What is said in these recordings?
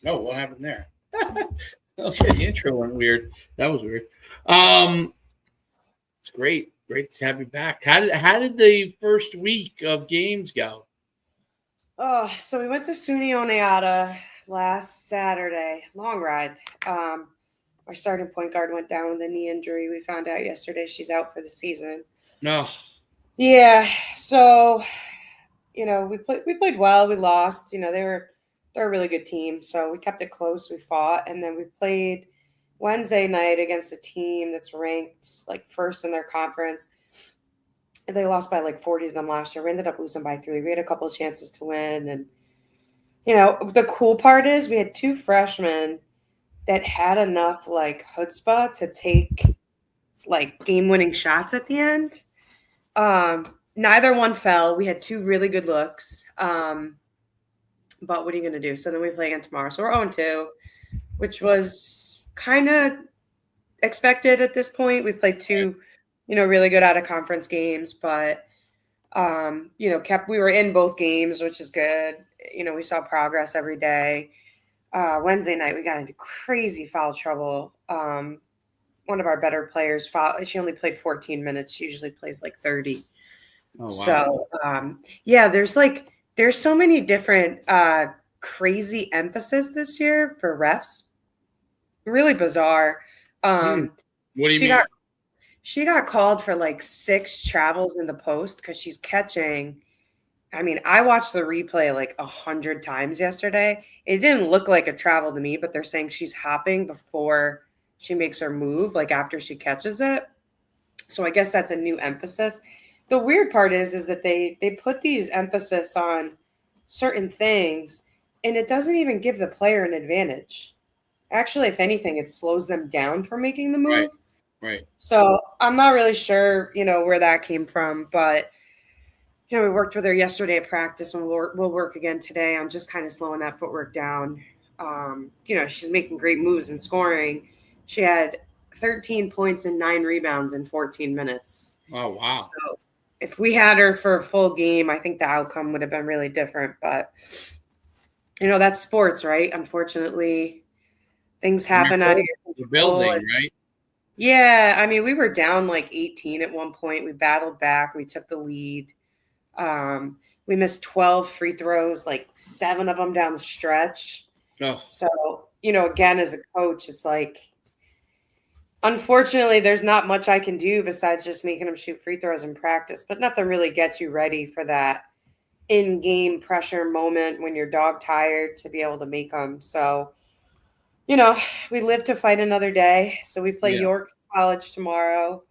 Oh, what happened there? Okay, the intro went weird. That was weird. It's great. Great to have you back. How did the first week of games go? Oh, so we went to SUNY Oneata last Saturday. Long ride. Our starting point guard went down with a knee injury. We found out yesterday she's out for the season. No. Yeah, so we played well. We lost. They're a really good team, so we kept it close. We fought, and then we played Wednesday night against a team that's ranked like first in their conference. They lost by like 40 to them last year. We ended up losing by 3. We had a couple of chances to win, and the cool part is we had 2 freshmen that had enough like chutzpah to take like game-winning shots at the end. Neither one fell. We had 2 really good looks. But what are you going to do? So then we play again tomorrow. So we're 0-2, which was kind of expected at this point. We played 2, really good out of conference games, but we were in both games, which is good. We saw progress every day. Wednesday night we got into crazy foul trouble. One of our better players fouled. She only played 14 minutes. She usually plays like 30. Oh wow. So yeah, there's so many different crazy emphasis this year for refs. Really bizarre. What do you She mean? got called for like 6 travels in the post because she's catching. I mean, I watched the replay like 100 times yesterday. It didn't look like a travel to me, but they're saying she's hopping before she makes her move, like after she catches it. So I guess that's a new emphasis. The weird part is that they put these emphasis on certain things, and it doesn't even give the player an advantage. Actually, if anything, it slows them down from making the Right. move. Right. So I'm not really sure, where that came from, but we worked with her yesterday at practice, and we'll work again today on just kind of slowing that footwork down. She's making great moves and scoring. She had 13 points and 9 rebounds in 14 minutes. Oh wow. So if we had her for a full game, I think the outcome would have been really different. But that's sports, right? Unfortunately, things happen out of your The control. building, right? Yeah, I mean, we were down like 18 at one point. We battled back. We took the lead. We missed 12 free throws, like 7 of them down the stretch. Oh. So, again, as a coach, it's like, unfortunately, there's not much I can do besides just making them shoot free throws in practice, but nothing really gets you ready for that in-game pressure moment when you're dog tired to be able to make them. So, we live to fight another day. So we play Yeah. York College tomorrow.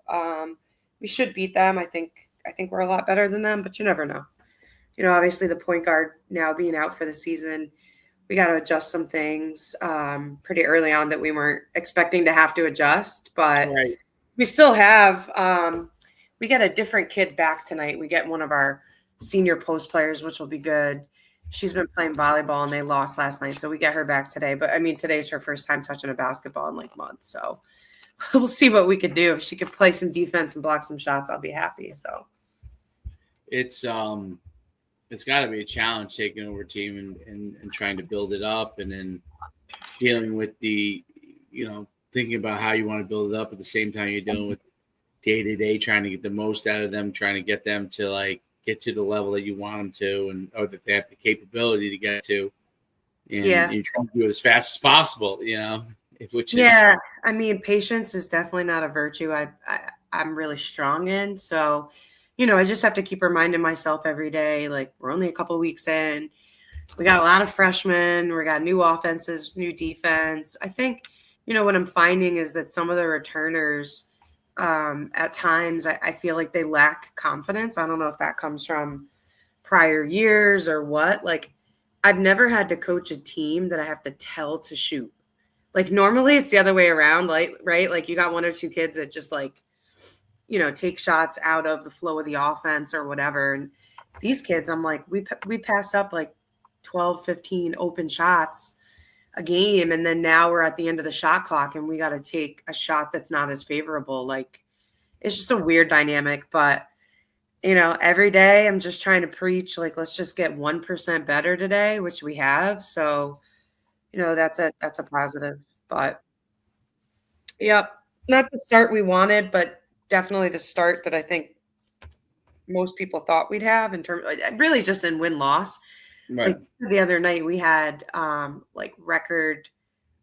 We should beat them. I think we're a lot better than them, but you never know. Obviously the point guard now being out for the season, we got to adjust some things pretty early on that we weren't expecting to have to adjust, but Right. we still have. We get a different kid back tonight. We get one of our senior post players, which will be good. She's been playing volleyball and they lost last night, so we get her back today. But I mean, today's her first time touching a basketball in like months, so we'll see what we could do. If she could play some defense and block some shots, I'll be happy. So It's got to be a challenge taking over a team and trying to build it up, and then dealing with the thinking about how you want to build it up at the same time you're dealing with day to day trying to get the most out of them, trying to get them to like get to the level that you want them to, and or that they have the capability to get to, and yeah, you're trying to do it as fast as possible. Which is yeah. I mean, patience is definitely not a virtue I'm really strong in. So, I just have to keep reminding myself every day, like we're only a couple weeks in. We got a lot of freshmen. We got new offenses, new defense. I think, what I'm finding is that some of the returners, at times, I feel like they lack confidence. I don't know if that comes from prior years or what. Like, I've never had to coach a team that I have to tell to shoot. Like, normally it's the other way around, like, right? Like, you got 1 or 2 kids that just like, take shots out of the flow of the offense or whatever. And these kids, I'm like, we pass up like 12, 15 open shots a game. And then now we're at the end of the shot clock and we got to take a shot that's not as favorable. Like, it's just a weird dynamic, but every day I'm just trying to preach, like, let's just get 1% better today, which we have. So, that's a positive. But yep, not the start we wanted, but definitely the start that I think most people thought we'd have in terms, really just in win loss. Right. Like the other night, we had like record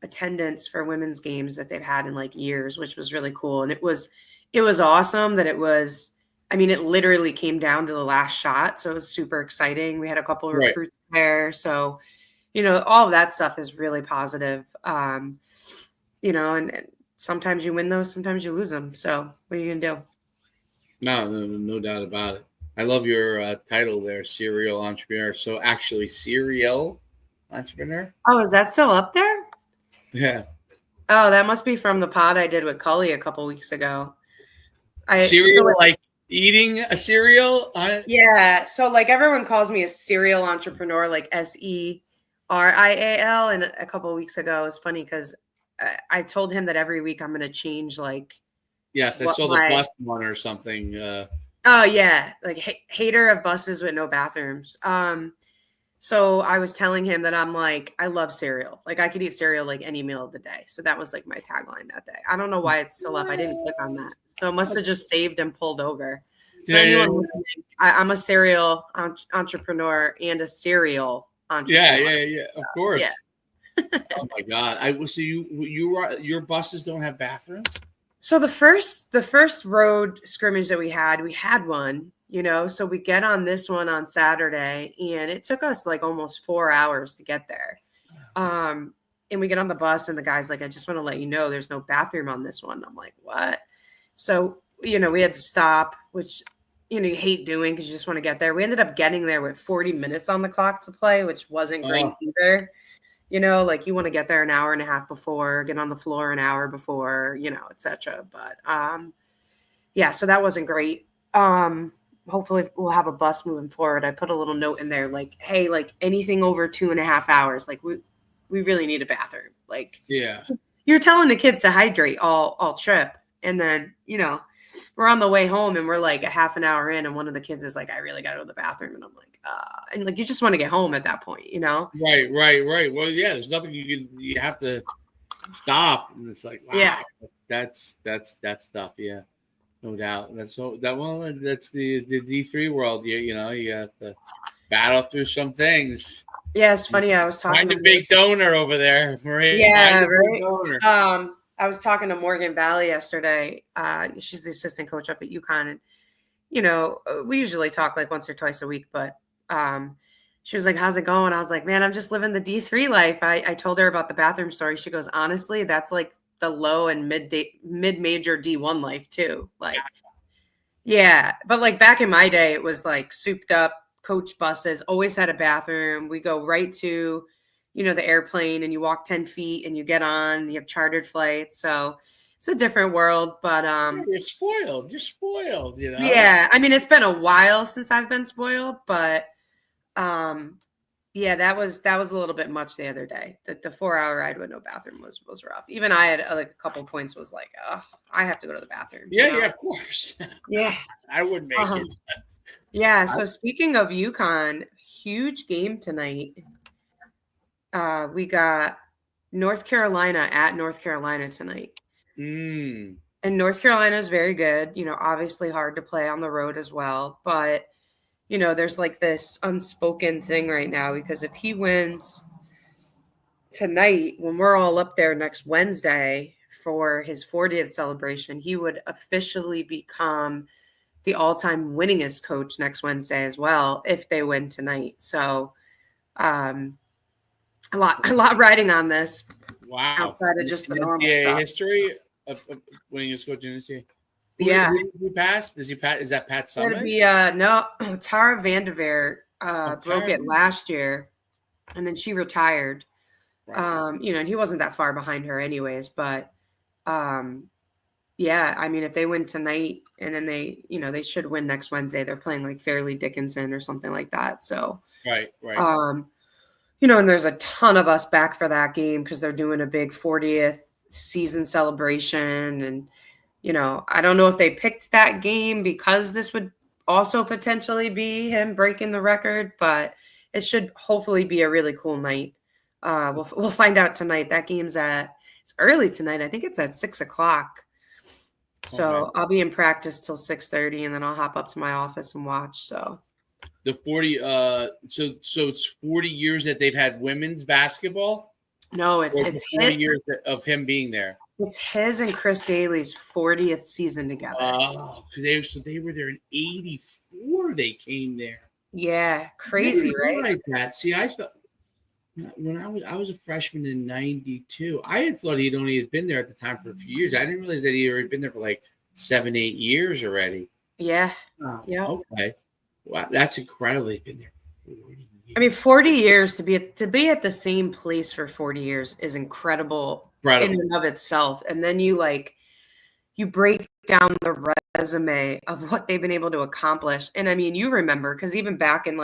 attendance for women's games that they've had in like years, which was really cool. And it was awesome that it was. I mean, it literally came down to the last shot, so it was super exciting. We had a couple of Right. recruits there, so all of that stuff is really positive. And sometimes you win those, sometimes you lose them. So what are you gonna do? No doubt about it. I love your title there, serial entrepreneur. So actually, serial entrepreneur. Oh, is that still up there? Yeah. Oh, that must be from the pod I did with Cully a couple weeks ago. Cereal, like eating a cereal. Yeah, so like everyone calls me a serial entrepreneur, like SERIAL. And a couple of weeks ago, it's funny because I told him that every week I'm going to change like. Yes, I saw the bus one or something. Oh yeah, like hater of buses with no bathrooms. So I was telling him that I'm like, I love cereal. Like I could eat cereal like any meal of the day. So that was like my tagline that day. I don't know why it's still up. I didn't click on that. So it must have just saved and pulled over. So anyone listening, I'm a serial entrepreneur and a serial entrepreneur. Yeah. Of course. Yeah. Oh my God! So your buses don't have bathrooms? So the first road scrimmage that we had one, so we get on this one on Saturday and it took us like almost 4 hours to get there. And we get on the bus and the guy's like, I just want to let you know there's no bathroom on this one. I'm like, what? So, we had to stop, which, you hate doing because you just want to get there. We ended up getting there with 40 minutes on the clock to play, which wasn't great either. Like you want to get there an hour and a half before, get on the floor an hour before, et cetera. But yeah, so that wasn't great. Hopefully we'll have a bus moving forward. I put a little note in there like, hey, like anything over 2.5 hours, like we really need a bathroom. Like, yeah, you're telling the kids to hydrate all trip. And then, we're on the way home and we're like a half an hour in and one of the kids is like, I really got to go to the bathroom. And I'm like, and like, you just want to get home at that point, Right. Well, yeah, there's nothing you have to stop. And it's like, wow, yeah, that's tough. Yeah, no doubt. That's the D3 world. You have to battle through some things. Yeah, it's funny. I was talking to big donor over there, Marie. Yeah, right. I was talking to Morgan Valley yesterday. She's the assistant coach up at UConn, and we usually talk like once or twice a week. But she was like, "How's it going?" I was like, "Man, I'm just living the D3 life." I told her about the bathroom story. She goes, "Honestly, that's like the low and mid-major D1 life too." Like, yeah, but like back in my day, it was like souped up coach buses. Always had a bathroom. We go right to the airplane and you walk 10 feet and you get on, you have chartered flights. So it's a different world, but you're spoiled. Yeah. I mean, it's been a while since I've been spoiled, but yeah, that was a little bit much the other day. The 4-hour ride with no bathroom was rough. Even I had like a couple points was like, oh, I have to go to the bathroom. Yeah, of course. Yeah. I would make it. Yeah. So speaking of UConn, huge game tonight. We got North Carolina at North Carolina tonight. And North Carolina is very good, obviously hard to play on the road as well. But, there's like this unspoken thing right now because if he wins tonight, when we're all up there next Wednesday for his 40th celebration, he would officially become the all-time winningest coach next Wednesday as well if they win tonight. So, a lot riding on this. Wow! Outside of just the normal NCAA stuff. history of winning as coach in NCAA. Who passed? Does he pass? Is that Pat Summitt? It'd be no. Tara Vanderveer broke it last year, and then she retired. Right. And he wasn't that far behind her, anyways. But yeah, I mean, if they win tonight, and then they should win next Wednesday. They're playing like Fairleigh Dickinson or something like that. So right. And there's a ton of us back for that game because they're doing a big 40th season celebration. And, I don't know if they picked that game because this would also potentially be him breaking the record, but it should hopefully be a really cool night. We'll find out tonight. That game's it's early tonight. I think it's at 6:00. So Okay. I'll be in practice till 6:30, and then I'll hop up to my office and watch. So The 40 so it's 40 years that they've had women's basketball, no, or the 40 years of him being there. it's his and Chris Daly's 40th season together. Oh, they were there in 84. They came there. Yeah, crazy, right? Like that. See, I thought when I was a freshman in 92, I had thought he'd only had been there at the time for a few years. I didn't realize that he had been there for like 7-8 years already. Yeah. Oh, yeah. Okay. Wow, that's incredible. They've been there 40 years. I mean, 40 years to be at the same place for 40 years is incredible in and of itself. And then you break down the resume of what they've been able to accomplish. And I mean, you remember, because even back in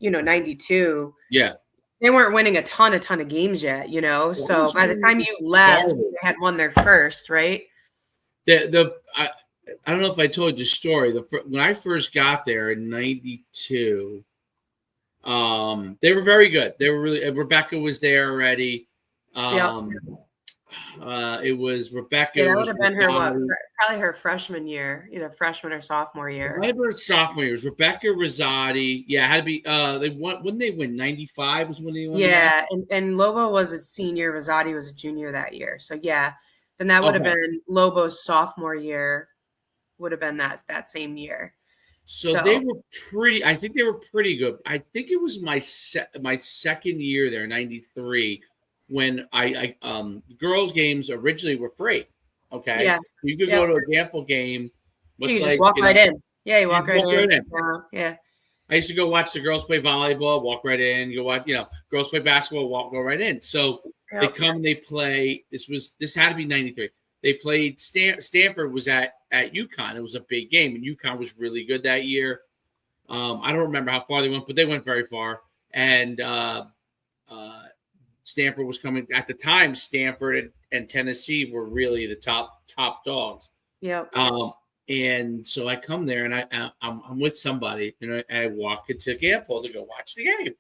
92, yeah, they weren't winning a ton of games yet, So by the time you left, they had won their first, right? I don't know if I told you the story. When I first got there in 92, they were very good. They were really. Rebecca was there already. It was Rebecca. Yeah, that would have been her probably her freshman year, either freshman or sophomore year. It might have been sophomore year. It was Rebecca Rosati. Yeah, it had to be. They won. Wouldn't they win? 95 was when they won. Yeah, and Lobo was a senior. Rosati was a junior that year. So yeah, then that would have been Lobo's sophomore year. Would have been that same year. So they were pretty. I think they were pretty good. I think it was my second year there, 93, when I girls games originally were free. Okay. Yeah. You could go to a Gamble game. You just walk right in. Yeah, you walk right in. Yeah. I used to go watch the girls play volleyball, walk right in. Go watch, girls play basketball, go right in. So they come and they play. This had to be 93. They played Stanford was at UConn. It was a big game, and UConn was really good that year. I don't remember how far they went, but they went very far. And Stanford was coming at the time. Stanford and Tennessee were really the top dogs. Yeah. And so I come there, and I'm with somebody, and I walk into Gamble to go watch the game,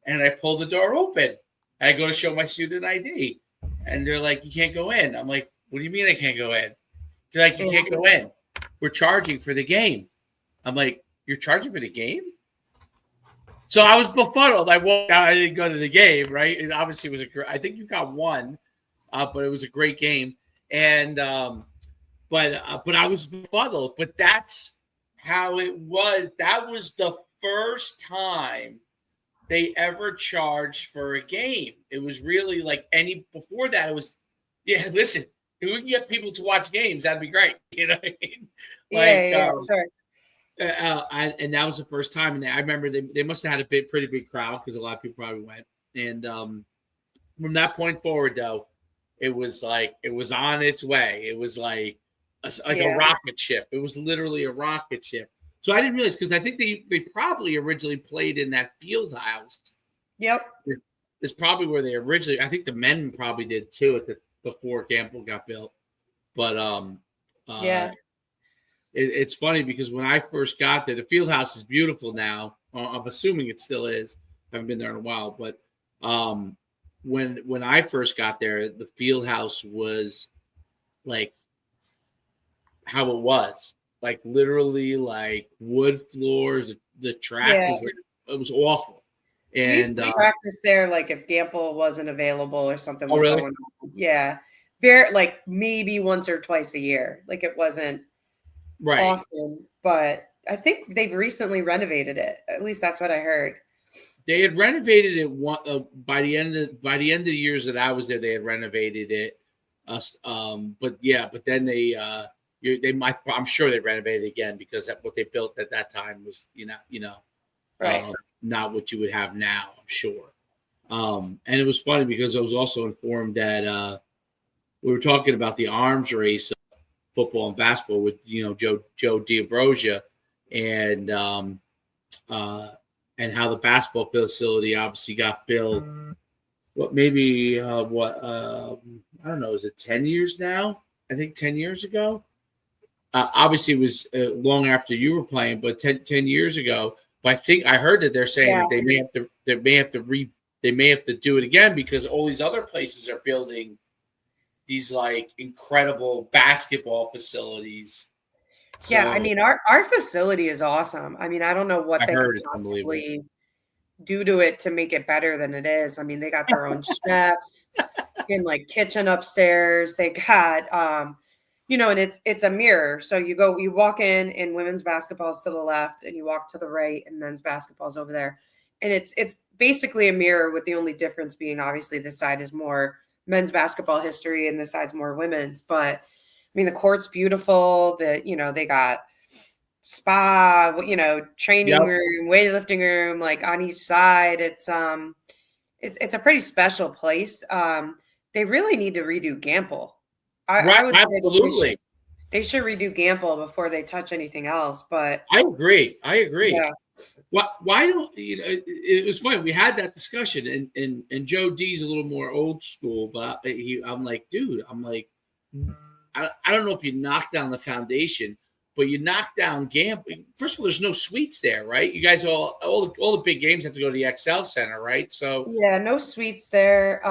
and I pull the door open. I go to show my student ID, and they're like, "You can't go in." I'm like, "What do you mean I can't go in?" They're like, "You can't go in. We're charging for the game." I'm like, "You're charging for the game?" So I was befuddled. I walked out. I didn't go to the game, right? It obviously was I think you got one, but it was a great game. And but I was befuddled. But that's how it was. That was the first time they ever charged for a game. It was really before that. It was, listen. If we can get people to watch games, that'd be great. You know what I mean? Sure. And that was the first time. And I remember they must have had a pretty big crowd because a lot of people probably went. And from that point forward, though, it was on its way. It was like a rocket ship. It was literally a rocket ship. So I didn't realize, because I think they probably originally played in that field house. Yep. It's probably where they originally. I think the men probably did too before Gamble got built. But it's funny because when I first got there, the field house is beautiful now. I'm assuming it still is. I haven't been there in a while, but when I first got there, the field house was like how it was, like literally like wood floors. The track was it was awful. And we used to practice there, like if Gamble wasn't available or something was really? going on. Yeah. Very maybe once or twice a year. Like it wasn't often, but I think they've recently renovated it. At least that's what I heard. They had renovated it by the end of the years that I was there. They had renovated it, but then they might. I'm sure they renovated it again because what they built at that time was not what you would have now. I'm sure. And it was funny because I was also informed that we were talking about the arms race of football and basketball with Joe D'Ambrosia and how the basketball facility obviously got built. I don't know, is it 10 years now? I think 10 years ago. Obviously, it was long after you were playing, but 10 years ago. But I think I heard that they're saying that they may have to they may have to do it again because all these other places are building these like incredible basketball facilities. Yeah, I So mean, our facility is awesome. I mean, I don't know what I they could heard it's unbelievable. possibly do to it to make it better than it is. I mean, they got their own chef in like kitchen upstairs. They got and it's a mirror. So you walk in and women's basketball is to the left and you walk to the right and men's basketball is over there. And it's basically a mirror with the only difference being obviously this side is more men's basketball history and this side's more women's. But I mean the court's beautiful. They got spa, training Yep. room, weightlifting room, like on each side. It's a pretty special place. They really need to redo Gamble. I Right. would say Absolutely. they should redo Gamble before they touch anything else. But I agree. I agree. yeah, Why don't you know? It was funny. We had that discussion, and Joe D's a little more old school, but I'm like, dude, I don't know if you knock down the foundation, but you knock down gambling. First of all, there's no suites there, right? You guys all the big games have to go to the XL Center, right? So yeah, no suites there.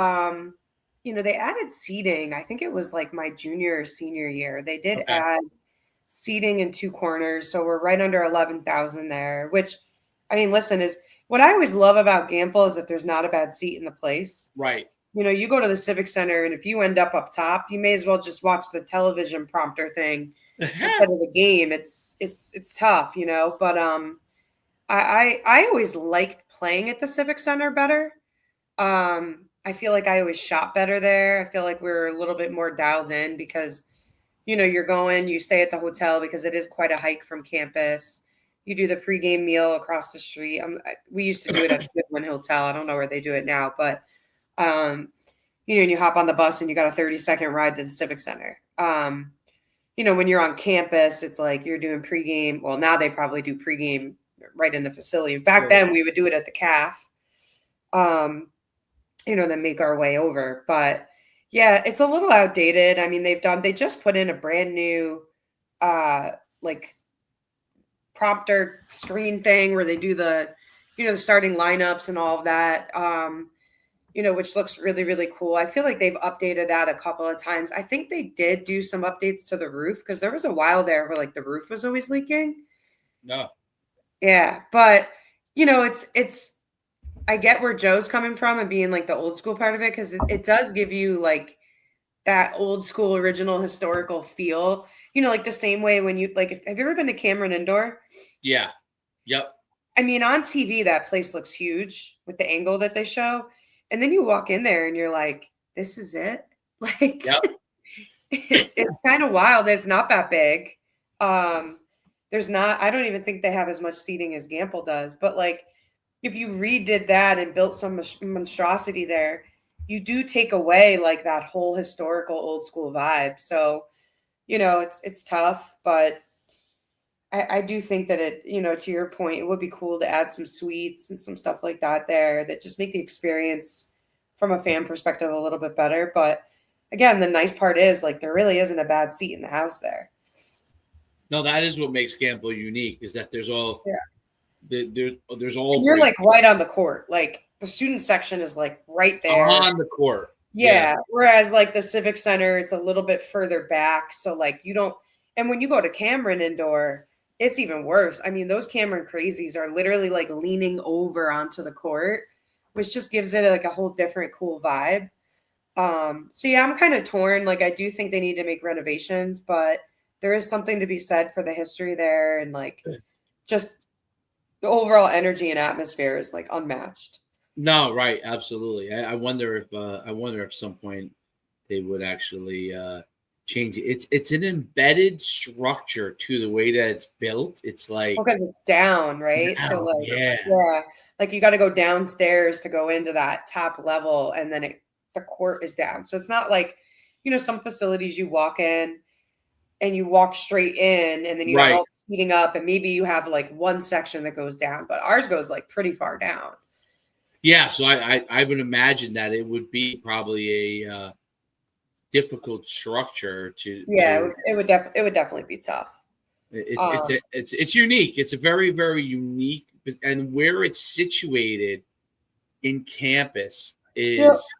They added seating. I think it was like my junior or senior year. They did okay, add seating in two corners, so we're right under 11,000 there. Which, I mean, listen, is what I always love about Gamble is that there's not a bad seat in the place. right. You go to the Civic Center, and if you end up top, you may as well just watch the television prompter thing instead of the game. It's tough, But I always liked playing at the Civic Center better. I feel like I always shot better there. I feel like we're a little bit more dialed in because you stay at the hotel because it is quite a hike from campus. You do the pregame meal across the street. We used to do it at the Goodwin Hotel. I don't know where they do it now, but and you hop on the bus and you got a 30-second ride to the Civic Center. When you're on campus, it's like you're doing pregame. Well, now they probably do pregame right in the facility. Back then, we would do it at the CAF, then make our way over. But yeah, it's a little outdated. I mean, they just put in a brand new, like prompter screen thing where they do the starting lineups and all of that. Which looks really, really cool. I feel like they've updated that a couple of times. I think they did do some updates to the roof because there was a while there where like the roof was always leaking. No. Yeah, but it's I get where Joe's coming from and being like the old school part of it because it does give you like that old school original historical feel. Like the same way when you like have you ever been to Cameron Indoor? Yeah. Yep. I mean, on TV that place looks huge with the angle that they show. And then you walk in there and you're like, this is it? Like, Yep. it's kind of wild. It's not that big. I don't even think they have as much seating as Gamble does. But like, if you redid that and built some monstrosity there, you do take away like that whole historical old school vibe. So, it's tough, but I do think that it, to your point, it would be cool to add some suites and some stuff like that there that just make the experience from a fan perspective a little bit better. But again, the nice part is like there really isn't a bad seat in the house there. No, that is what makes Gamble unique is that there's all there's all and you're like right on the court. Like the student section is like right there on the court. Yeah. Whereas like the Civic Center, it's a little bit further back. So like you don't, and when you go to Cameron Indoor, it's even worse. I mean, those Cameron crazies are literally like leaning over onto the court, which just gives it like a whole different cool vibe. So yeah, I'm kind of torn. Like I do think they need to make renovations, but there is something to be said for the history there and like just the overall energy and atmosphere is like unmatched. No, right, absolutely. I wonder if some point they would actually change it. It's an embedded structure to the way that it's built. It's like because it's down, right? Down, So like yeah, like you got to go downstairs to go into that top level, and then the court is down. So it's not like some facilities you walk in and you walk straight in, and then you have all the seating up, and maybe you have like one section that goes down, but ours goes like pretty far down. Yeah, so I would imagine that it would be probably a difficult structure to. Yeah, it would definitely be tough. It's unique. It's a very, very unique, and where it's situated in campus Yep. is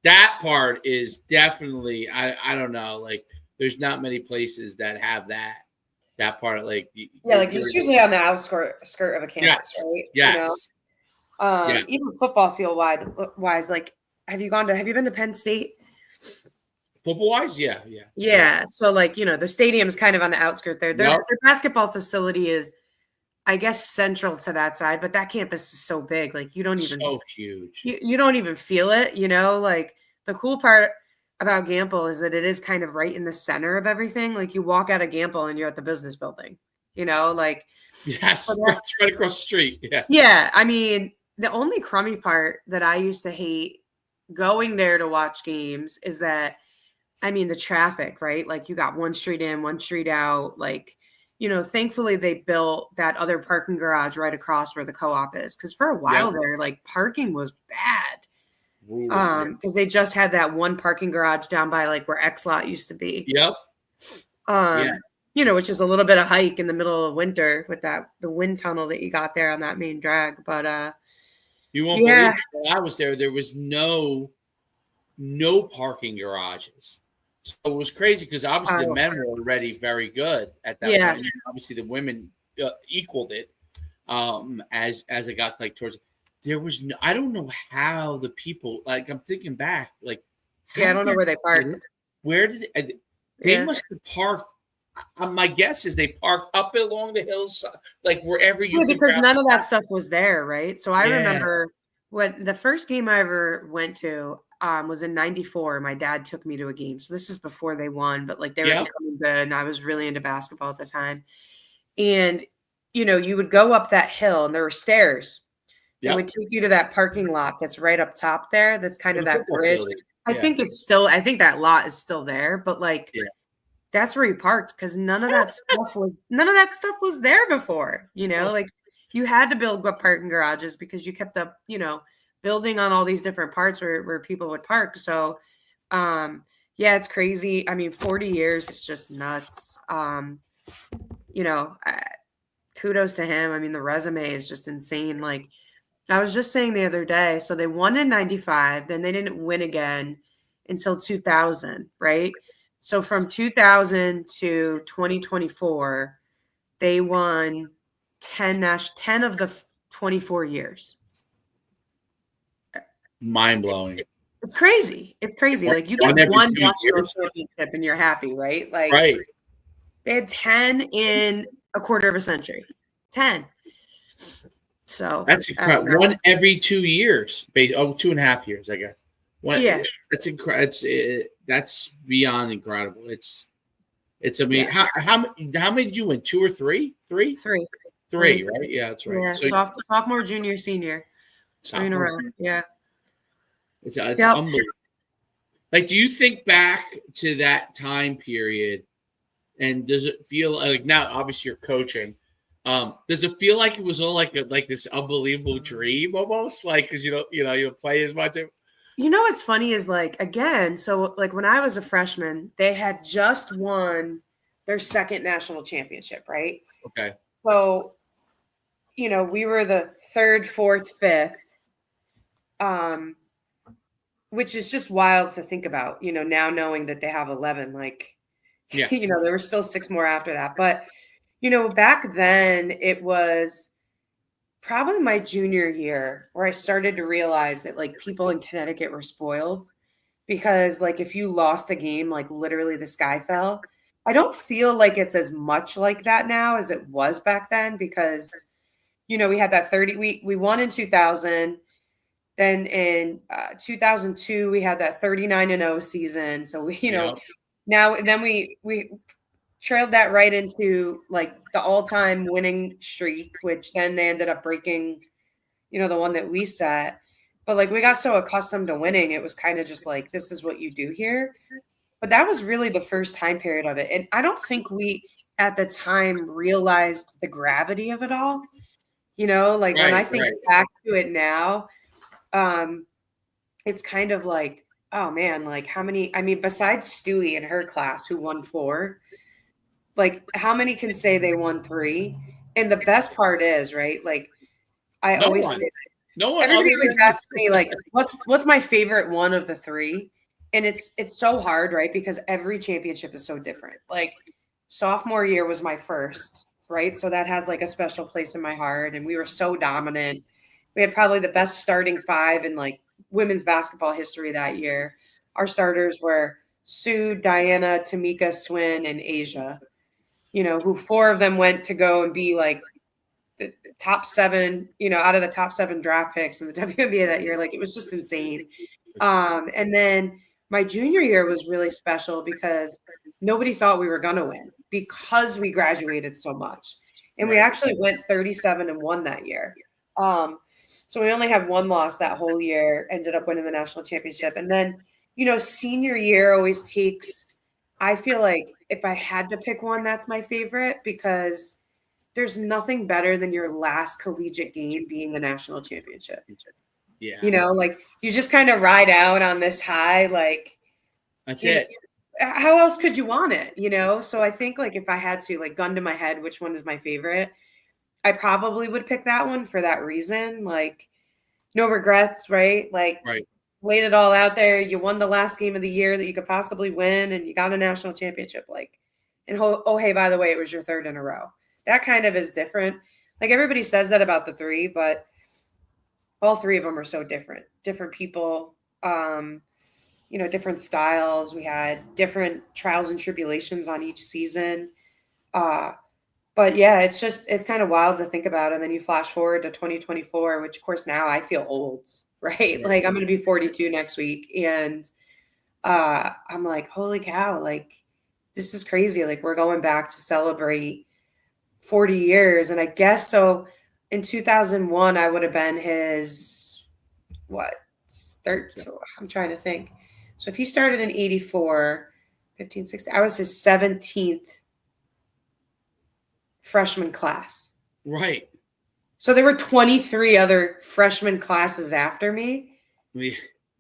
that part is definitely I don't know, like there's not many places that have that part of like Yeah, like it's usually on the outskirt of a campus, yes, right? yes, yeah. Even football field wise, like have you been to Penn State? Football wise, yeah. Yeah. So like, the stadium's kind of on the outskirt there. Their Yep. their basketball facility is, I guess, central to that side, but that campus is so big, like So huge. you don't even feel it, like the cool part about Gamble is that it is kind of right in the center of everything. Like you walk out of Gamble and you're at the business building, like Yes, so it's right across the street. Yeah. yeah, I mean, the only crummy part that I used to hate going there to watch games is that, I mean, the traffic, right? Like you got one street in, one street out. Like, thankfully they built that other parking garage right across where the co-op is. Cause for a while there, like parking was bad. Ooh, Because they just had that one parking garage down by like where X Lot used to be. yep. Yeah. Which is a little bit of hike in the middle of winter with the wind tunnel that you got there on that main drag. But You won't believe it. When I was there was no parking garages. So it was crazy because obviously the men were already very good at that point. And obviously the women equaled it as it got like towards. There was no, I don't know how the people, like I'm thinking back, like I don't know where they parked. Where did they must have parked? My guess is they parked up along the hills, like wherever you. Because none of that stuff was there, right? So I remember when the first game I ever went to was in '94. My dad took me to a game, so this is before they won, but like they were becoming good, and I was really into basketball at the time. And you would go up that hill, and there were stairs. It would take you to that parking lot that's right up top there. That's kind of that bridge. I think that lot is still there, but like that's where he parked because none of that stuff was there before. Like you had to build parking garages because you kept up, building on all these different parts where people would park. So it's crazy. I mean, 40 years is just nuts. Kudos to him. I mean, the resume is just insane. Like I was just saying the other day, so they won in 95, then they didn't win again until 2000, right? So from 2000 to 2024, they won 10 of the 24 years. Mind blowing. It's crazy. It's crazy. Like you get one national championship and you're happy, right? Like they had 10 in a quarter of a century. 10. So that's incredible. One every 2 years, 2.5 years, I guess. That's incredible. That's beyond incredible. It's amazing. How many did you win? 2 or 3? 3, right? Yeah, that's right. Yeah, so sophomore, junior, senior. 3 in a row. Yeah. It's unbelievable. Like, do you think back to that time period, and does it feel like now? Obviously, you're coaching. Does it feel like it was all like this unbelievable dream almost? Like, because you play as much. What's funny is like, again, so like when I was a freshman, they had just won their second national championship, right? Okay. So, we were the third, fourth, fifth, which is just wild to think about, now knowing that they have 11, like, there were still 6 more after that. But, back then it was probably my junior year where I started to realize that like people in Connecticut were spoiled because like if you lost a game, like literally the sky fell. I don't feel like it's as much like that now as it was back then because, we had that 30, we won in 2000. Then in 2002, we had that 39-0 season. So we, now, then we trailed that right into like the all-time winning streak, which then they ended up breaking, the one that we set. But like we got so accustomed to winning, it was kind of just like, this is what you do here. But that was really the first time period of it. And I don't think we at the time realized the gravity of it all. Like when I think back to it now, it's kind of like, oh man, like how many, I mean, besides Stewie and her class who won 4, like how many can say they won 3? And the best part is, right? Like I always say, No one Everybody other always than asks me like, what's my favorite one of the three? And it's so hard, right? Because every championship is so different. Like sophomore year was my first, right? So that has like a special place in my heart. And we were so dominant. We had probably the best starting five in like women's basketball history that year. Our starters were Sue, Diana, Tamika, Swin, and Asia. Who four of them went to go and be like the top seven, out of the top seven draft picks in the WNBA that year. Like it was just insane. And then my junior year was really special because nobody thought we were going to win because we graduated so much. And we actually went 37-1 that year. So we only had one loss that whole year, ended up winning the national championship. And then, senior year always takes, I feel like if I had to pick one, that's my favorite because there's nothing better than your last collegiate game being a national championship. Yeah. Like you just kind of ride out on this high, like That's it. How else could you want it? So I think like if I had to like gun to my head, which one is my favorite, I probably would pick that one for that reason. Like no regrets, right? Like laid it all out there. You won the last game of the year that you could possibly win and you got a national championship. Like, and oh, hey, by the way, it was your third in a row. That kind of is different. Like everybody says that about the three, but all three of them are so different people, different styles. We had different trials and tribulations on each season. But yeah, it's kind of wild to think about. And then you flash forward to 2024, which of course now I feel old, right? Like I'm going to be 42 next week. And I'm like, holy cow, like this is crazy. Like we're going back to celebrate 40 years. And I guess so in 2001, I would have been his, third, I'm trying to think. So if he started in 84, 15, 16, I was his 17th freshman class. Right. So there were 23 other freshman classes after me. Yeah.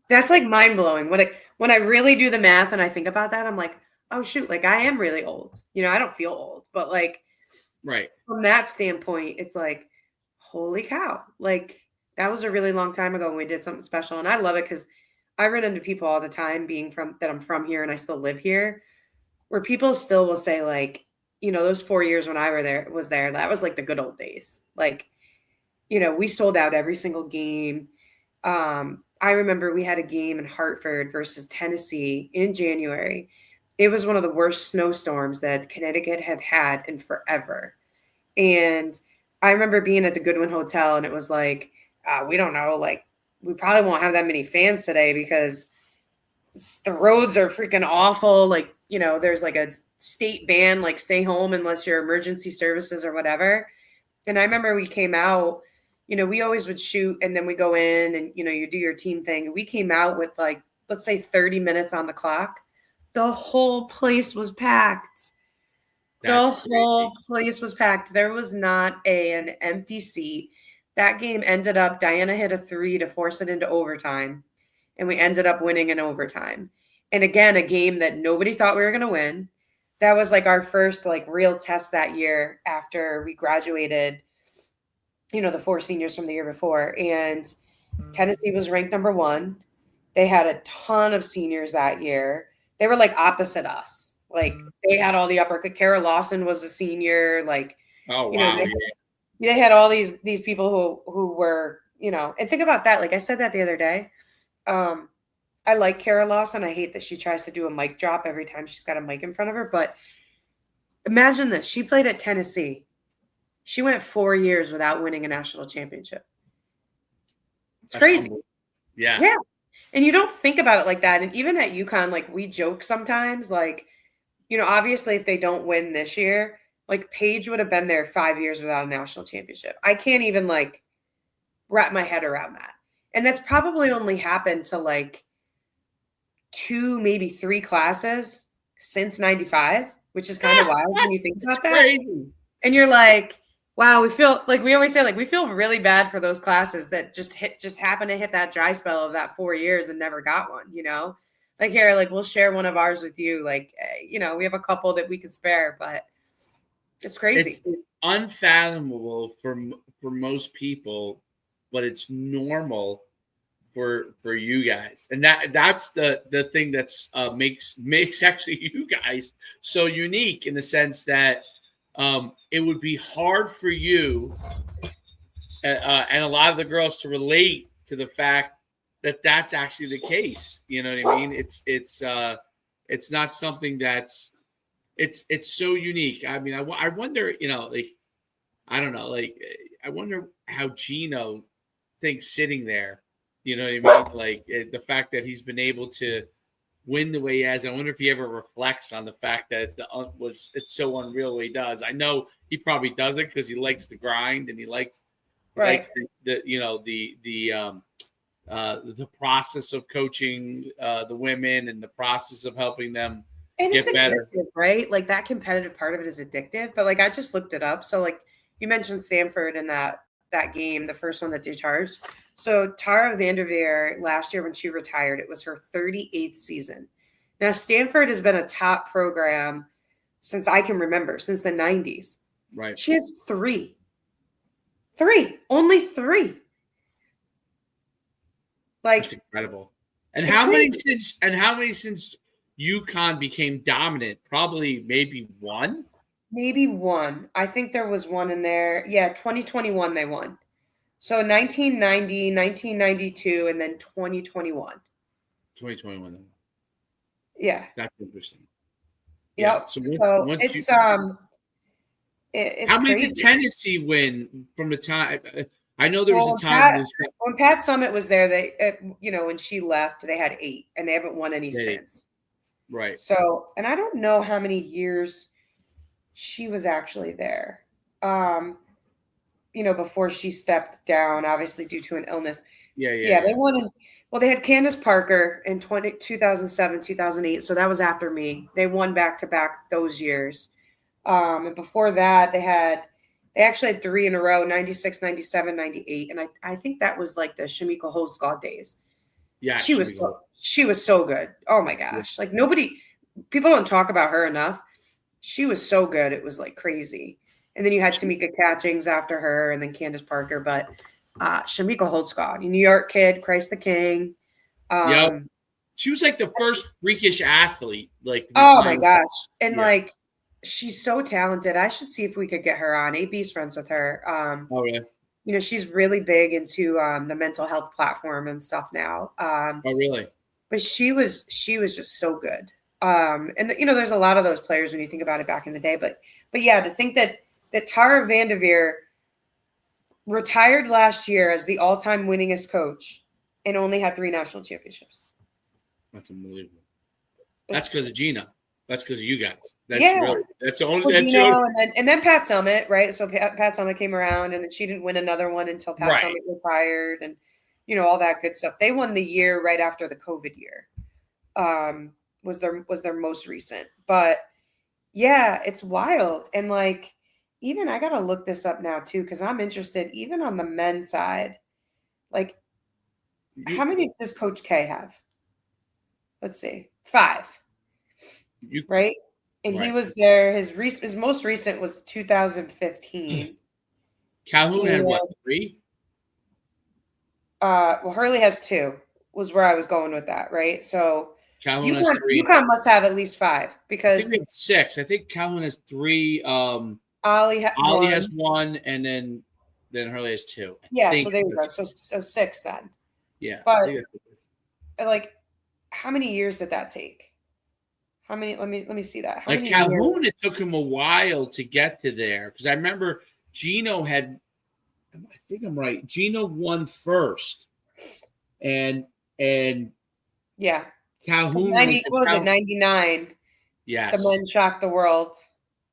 That's like mind blowing. When I really do the math and I think about that, I'm like, oh shoot, like I am really old. I don't feel old, but like from that standpoint, it's like, holy cow. Like that was a really long time ago when we did something special. And I love it because I run into people all the time that I'm from here and I still live here, where people still will say like, those 4 years when I was there, that was like the good old days. Like, we sold out every single game. I remember we had a game in Hartford versus Tennessee in January. It was one of the worst snowstorms that Connecticut had had in forever. And I remember being at the Goodwin Hotel and it was like, we don't know, like we probably won't have that many fans today because the roads are freaking awful. Like, there's like a state ban, like stay home unless you're emergency services or whatever. And I remember we came out, we always would shoot and then we go in and, you do your team thing. And we came out with like, let's say 30 minutes on the clock. The whole place was packed. The whole place was packed. There was not an empty seat. That game ended up, Diana hit a 3 to force it into overtime. And we ended up winning in overtime. And again, a game that nobody thought we were going to win. That was like our first like real test that year after we graduated, the 4 seniors from the year before. And Tennessee was ranked number 1. They had a ton of seniors that year. They were like opposite us. Like they had all the upper. Kara Lawson was a senior. Like, oh wow, they had all these people who were, and think about that. Like I said that the other day. I like Kara Lawson. I hate that she tries to do a mic drop every time she's got a mic in front of her. But imagine this: she played at Tennessee. She went 4 years without winning a national championship. It's crazy. Yeah. And you don't think about it like that. And even at UConn, like we joke sometimes, like, obviously if they don't win this year, like Paige would have been there 5 years without a national championship. I can't even like wrap my head around that. And that's probably only happened to like 2, maybe 3 classes since 95, which is kind of wild when you think about that. Crazy. And you're like, wow, we feel like we always say, like, we feel really bad for those classes that just happen to hit that dry spell of that 4 years and never got one, Like here, like we'll share one of ours with you. Like, we have a couple that we could spare, but it's crazy. It's unfathomable for most people. but it's normal for you guys, and that's the thing that's makes actually you guys so unique in the sense that it would be hard for you and a lot of the girls to relate to the fact that that's actually the case. You know what I mean? It's not something that's it's so unique. I mean, I wonder, like I don't know, like I wonder how Gino thinks sitting there. You know what I mean? Like the fact that he's been able to win the way he has. I wonder if he ever reflects on the fact that it's so unreal what he does. I know he probably does it because he likes to grind and he likes the process of coaching the women and the process of helping them and get it's better. addictive, right? Like that competitive part of it is addictive. But like I just looked it up. So like you mentioned Stanford in that game, the first one that they charged. So Tara Vanderveer last year when she retired, it was her 38th season. Now Stanford has been a top program since I can remember, since the 90s. Right. She has three, only three. Like that's incredible. And how many since UConn became dominant? Probably maybe one. Maybe one. I think there was one in there. Yeah, 2021 they won. So 1990, 1992, and then 2021. 2021. Yeah. That's interesting. Yep. Yeah. So it's it's how many crazy. did Tennessee win from the time? I know there was a time when Pat Summitt was there. They, when she left, they had 8, and they haven't won any since. Right. So, and I don't know how many years she was actually there. Before she stepped down, obviously due to an illness. Yeah. They won. They had Candace Parker in 2007, 2008. So that was after me. They won back-to-back those years. And before that, they actually had 3 in a row, 96, 97, 98. And I think that was like the Shamika Holdsclaw days. Yeah. She was so good. Oh my gosh. Yeah. Like people don't talk about her enough. She was so good. It was like crazy. And then you had Tamika Catchings after her and then Candace Parker. But Shamika Holdsclaw, New York kid, Christ the King. She was like the first freakish athlete. Like, oh my gosh. And like, she's so talented. I should see if we could get her on. AB's friends with her. Oh yeah. She's really big into the mental health platform and stuff now. Oh really? But she was just so good. And there's a lot of those players when you think about it back in the day. But yeah, to think that Tara Vanderveer retired last year as the all-time winningest coach and only had 3 national championships. That's unbelievable. That's because of Gina. That's because of you guys. That's that's the only. And then Pat Summitt, right? So Pat Summitt came around, and then she didn't win another one until Pat Summitt retired, and all that good stuff. They won the year right after the COVID year. Was their most recent, but yeah, it's wild. And like, even I gotta look this up now too because I'm interested. Even on the men's side, like, how many does Coach K have? Let's see, 5. Right? And he was there. His most recent was 2015. Calhoun had what, 3? Hurley has 2. Was where I was going with that, right? So Calhoun has 3. UConn must have at least 5 because I think we have 6. I think Calhoun has 3. Ollie has 1, and then Hurley has 2. So there you go. So 6 then. Yeah. But like, how many years did that take? How many? Let me see that. How many Calhoun, years? It took him a while to get to there because I remember Gino had. I think I'm right. Gino won first, and yeah, Calhoun. 99? Yes, the men shocked the world.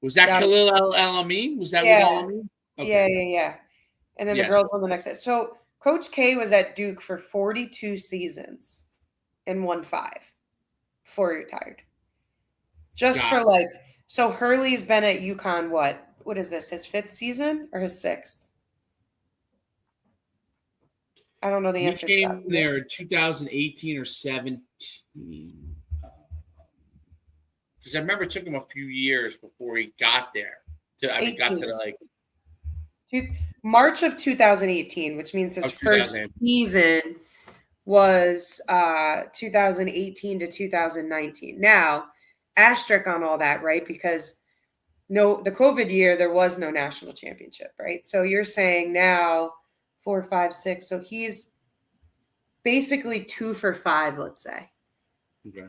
Was that Khalil El-Amin? Was that with El-Amin? Okay. Yeah. And then the girls won the next set. So Coach K was at Duke for 42 seasons and won 5 before he retired. Just for like, so Hurley's been at UConn, what is this, his 5th season or his 6th? I don't know the answer to that. He came there in 2018 or 17. Because I remember it took him a few years before he got there. March of 2018, which means his Oh, first 2008. season was 2018 to 2019. Now, asterisk on all that, right? Because the COVID year, there was no national championship, right? So you're saying now 4, 5, 6. So he's basically 2 for 5, let's say, Okay.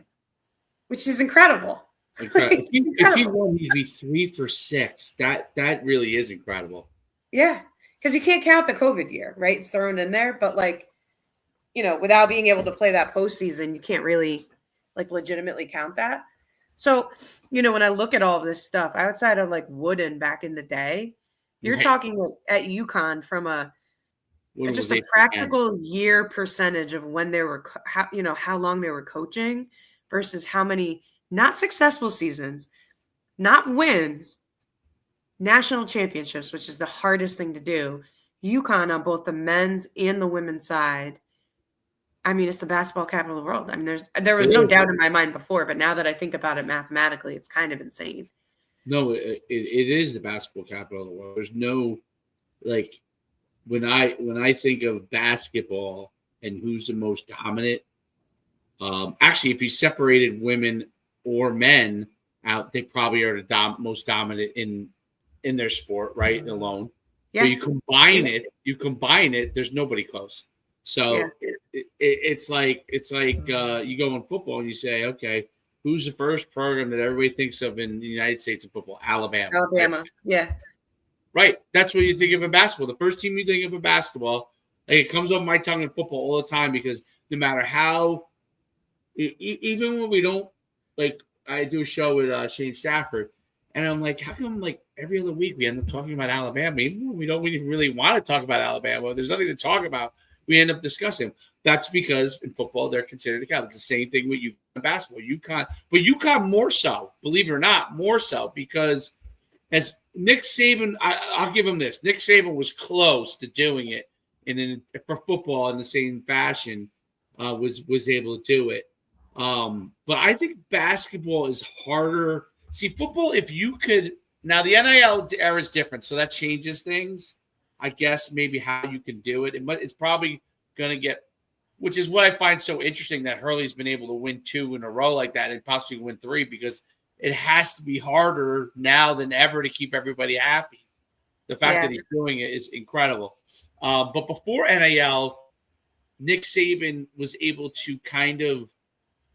which is incredible. Incredible. It's If he incredible. won, he'd be 3 for 6. That really is incredible. Yeah. Because you can't count the COVID year, right? It's thrown in there. But like, without being able to play that postseason, you can't really like legitimately count that. So, when I look at all of this stuff outside of like Wooden back in the day, you're Right. talking like at UConn from One was just a 8 for 10. practical year percentage of when they were, how long they were coaching versus how many not successful seasons, not wins, national championships, which is the hardest thing to do. UConn on both the men's and the women's side. I mean, it's the basketball capital of the world. I mean, there It was no is. doubt in my mind before, but now that I think about it mathematically, it's kind of insane. No, it is the basketball capital of the world. There's no like when I think of basketball and who's the most dominant. Actually, if you separated women or men out, they probably are the most dominant in their sport, right? Alone. But Yeah, you combine it. There's nobody close. yeah. So it's like you go in football and you say, okay, who's the first program that everybody thinks of in the United States in football? Alabama, right? Alabama. Yeah, Right. That's what you think of in basketball. The first team you think of in basketball, like it comes off my tongue in football all the time because no matter how, even when we don't, like, I do a show with Shane Stafford, and I'm like, how come like every other week we end up talking about Alabama, even when we really want to talk about Alabama. There's nothing to talk about. We end up discussing. That's because in football they're considered a cow. It's the same thing with UConn basketball. UConn, but UConn more so, believe it or not, more so because as Nick Saban, I'll give him this. Nick Saban was close to doing it, and then for football in the same fashion, was able to do it. But I think basketball is harder. See, football, if you could now the NIL era is different, so that changes things. I guess maybe how you can do it. It's probably going to get, which is what I find so interesting that Hurley's been able to win 2 in a row like that and possibly win 3 because it has to be harder now than ever to keep everybody happy. The fact yeah. that he's doing it is incredible. But before NIL, Nick Saban was able to kind of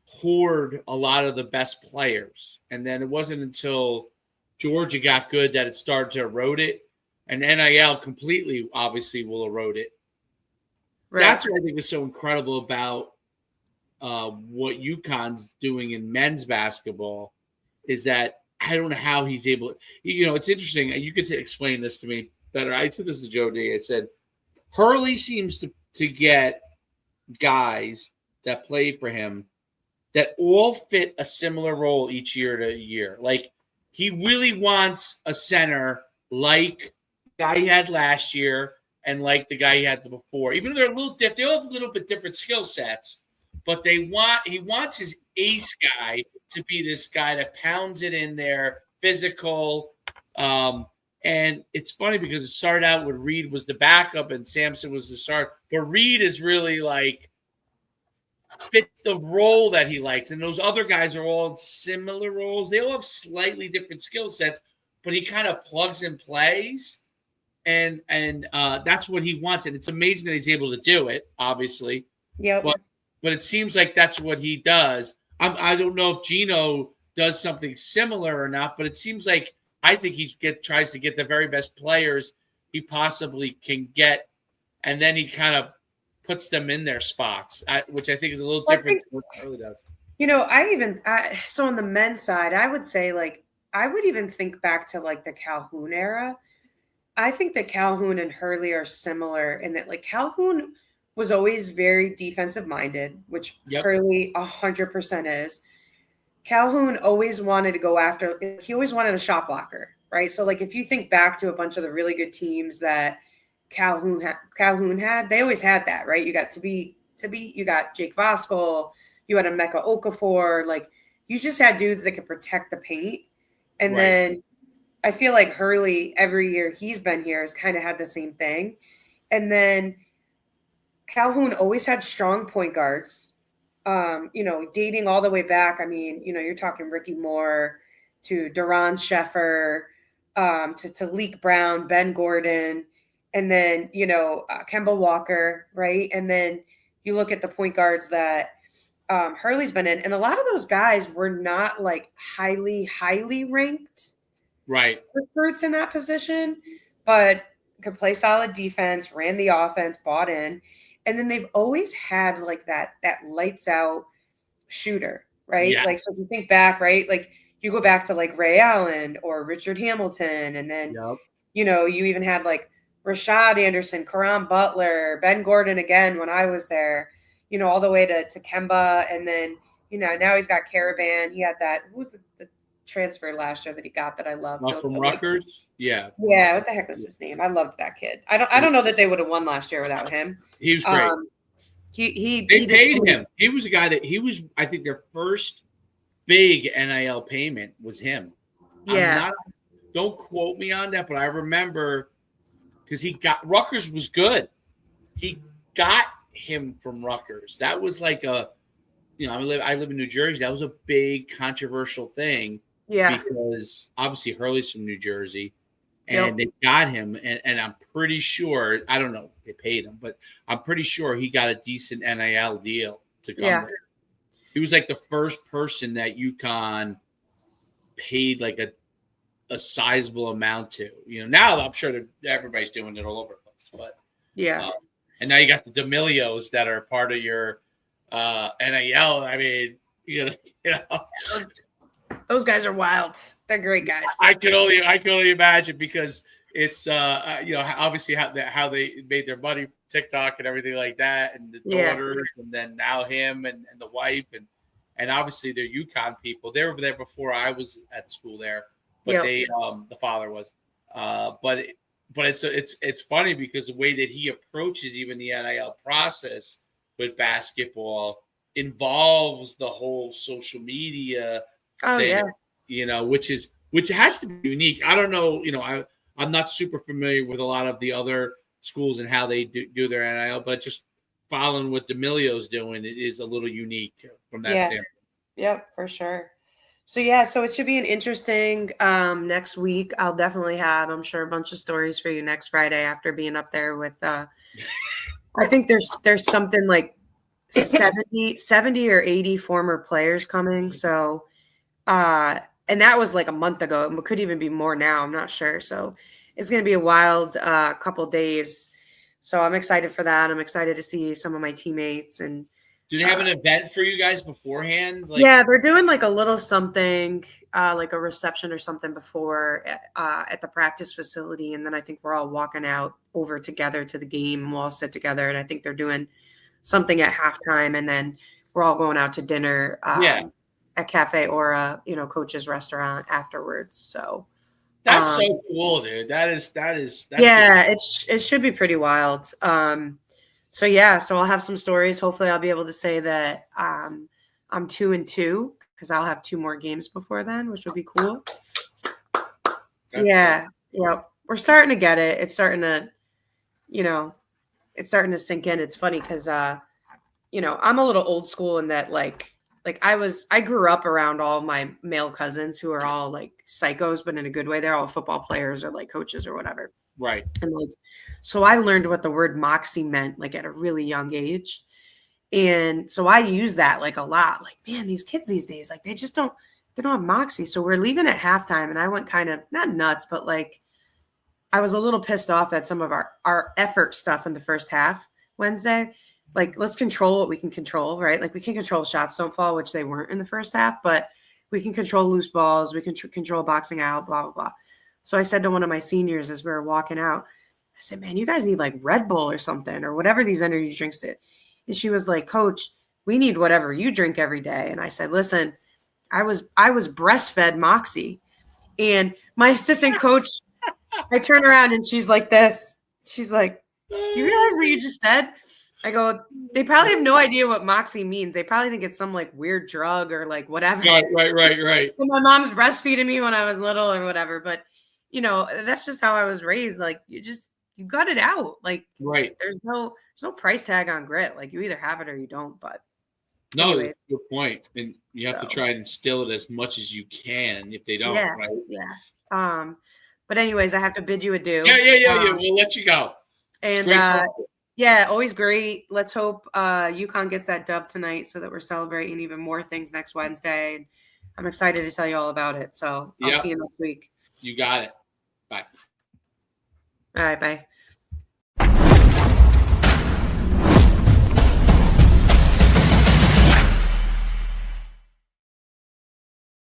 hoard a lot of the best players. And then it wasn't until Georgia got good that it started to erode it. And NIL completely, obviously, will erode it. Right. That's what I think is so incredible about what UConn's doing in men's basketball is that I don't know how he's able. It's interesting. You could explain this to me better. I said this to Joe D. I said Hurley seems to get guys that play for him that all fit a similar role each year to year. Like he really wants a center like the guy he had last year and like the guy he had before. Even though they're a little different, they all have a little bit different skill sets, but he wants his ace guy to be this guy that pounds it in there, physical. And it's funny because it started out with Reed was the backup and Sampson was the start, but Reed is really like fits the role that he likes. And those other guys are all similar roles. They all have slightly different skill sets, but he kind of plugs and plays. And that's what he wants. And it's amazing that he's able to do it, obviously. Yep. But it seems like that's what he does. I don't know if Gino does something similar or not, but it seems like I think he tries to get the very best players he possibly can get, and then he kind of puts them in their spots, which I think is a little different than what Charlie does. So on the men's side, I would say like I would even think back to like the Calhoun era. I think that Calhoun and Hurley are similar in that like Calhoun was always very defensive minded, which Yep. Hurley 100% is. Calhoun always wanted to go after, he always wanted a shot blocker, right? So like if you think back to a bunch of the really good teams that Calhoun had, they always had that, right? You got you got Jake Voskuhl, you had Emeka Okafor, like you just had dudes that could protect the paint. And Right. then I feel like Hurley every year he's been here has kind of had the same thing. And then Calhoun always had strong point guards. Dating all the way back. I mean, you're talking Ricky Moore to Duran Sheffer, to Leek Brown, Ben Gordon, and then, Kemba Walker, right? And then you look at the point guards that Hurley's been in, and a lot of those guys were not like highly, highly ranked Right. recruits in that position, but could play solid defense, ran the offense, bought in. And then they've always had like that lights out shooter, right? Yeah. Like, so if you think back, right? Like you go back to like Ray Allen or Richard Hamilton, and then Yep. you even had like Rashad Anderson, Karan Butler, Ben Gordon again when I was there, all the way to Kemba, and then now he's got Caravan. He had that. Who was the transfer last year that he got that I loved? From Like, Rutgers? Yeah. yeah, what the heck was his name? I loved that kid. I don't know that they would have won last year without him. He was great. They paid him. He was a guy that I think their first big NIL payment was him. Yeah. Don't quote me on that, but I remember because Rutgers was good. He got him from Rutgers. That was like I live in New Jersey. That was a big controversial thing. Yeah. Because obviously Hurley's from New Jersey. And they got him, and I'm pretty sure, I don't know if they paid him, but I'm pretty sure he got a decent NIL deal to come there. He was like the first person that UConn paid like a sizable amount to. Now I'm sure that everybody's doing it all over the place. But and now you got the D'Amelios that are part of your NIL. I mean, Those guys are wild. They're great guys. I could only imagine because it's obviously how they made their money, TikTok and everything like that, and the daughters, and then now him and the wife, and obviously they're UConn people. They were there before I was at school there, but they the father was. But it's funny because the way that he approaches even the NIL process with basketball involves the whole social media. Which has to be unique. I don't know, I'm not super familiar with a lot of the other schools and how they do their NIL, but just following what D'Amelio's doing is a little unique from that standpoint. Yep, for sure. So so it should be an interesting next week. I'll definitely have, I'm sure, a bunch of stories for you next Friday after being up there with I think there's something like 70 or 80 former players coming. So and that was like a month ago. It could even be more now. I'm not sure. So it's going to be a wild couple days. So I'm excited for that. I'm excited to see some of my teammates. And do they have an event for you guys beforehand? They're doing like a little something, like a reception or something before at the practice facility. And then I think we're all walking out over together to the game, and we'll all sit together. And I think they're doing something at halftime, and then we're all going out to dinner. At Cafe Aura, Coach's restaurant afterwards. So that's so cool, dude. That's cool. It should be pretty wild. So I'll have some stories. Hopefully I'll be able to say that I'm 2-2 because I'll have 2 more games before then, which would be cool. We're starting to get it. It's starting to sink in. It's funny because I'm a little old school in that I grew up around all my male cousins who are all like psychos, but in a good way. They're all football players or like coaches or whatever. Right. And so I learned what the word moxie meant like at a really young age. And so I use that like a lot. Like, man, these kids these days, like they don't have moxie. So we're leaving at halftime, and I went kind of not nuts, but like I was a little pissed off at some of our effort stuff in the first half Wednesday. Like, let's control what we can control, right? Like, we can control shots don't fall, which they weren't in the first half, but we can control loose balls. We can control boxing out, blah, blah, blah. So I said to one of my seniors as we were walking out, I said, man, you guys need like Red Bull or something or whatever these energy drinks did. And she was like, Coach, we need whatever you drink every day. And I said, listen, I was breastfed Moxie. And my assistant coach, I turn around and she's like this. She's like, do you realize what you just said? I go, they probably have no idea what Moxie means. They probably think it's some like weird drug or like whatever. Right. Well, my mom's breastfeeding me when I was little or whatever. But that's just how I was raised. Like you got it out. Like Right. there's no price tag on grit. Like you either have it or you don't. But No, that's anyways, a good point. And you have to try and instill it as much as you can if they don't, right? yeah. But anyways, I have to bid you adieu. Yeah. We'll let you go. It's And great. yeah, always great. Let's hope UConn gets that dub tonight so that we're celebrating even more things next Wednesday. I'm excited to tell you all about it. So I'll see you next week. You got it. Bye. All right, bye.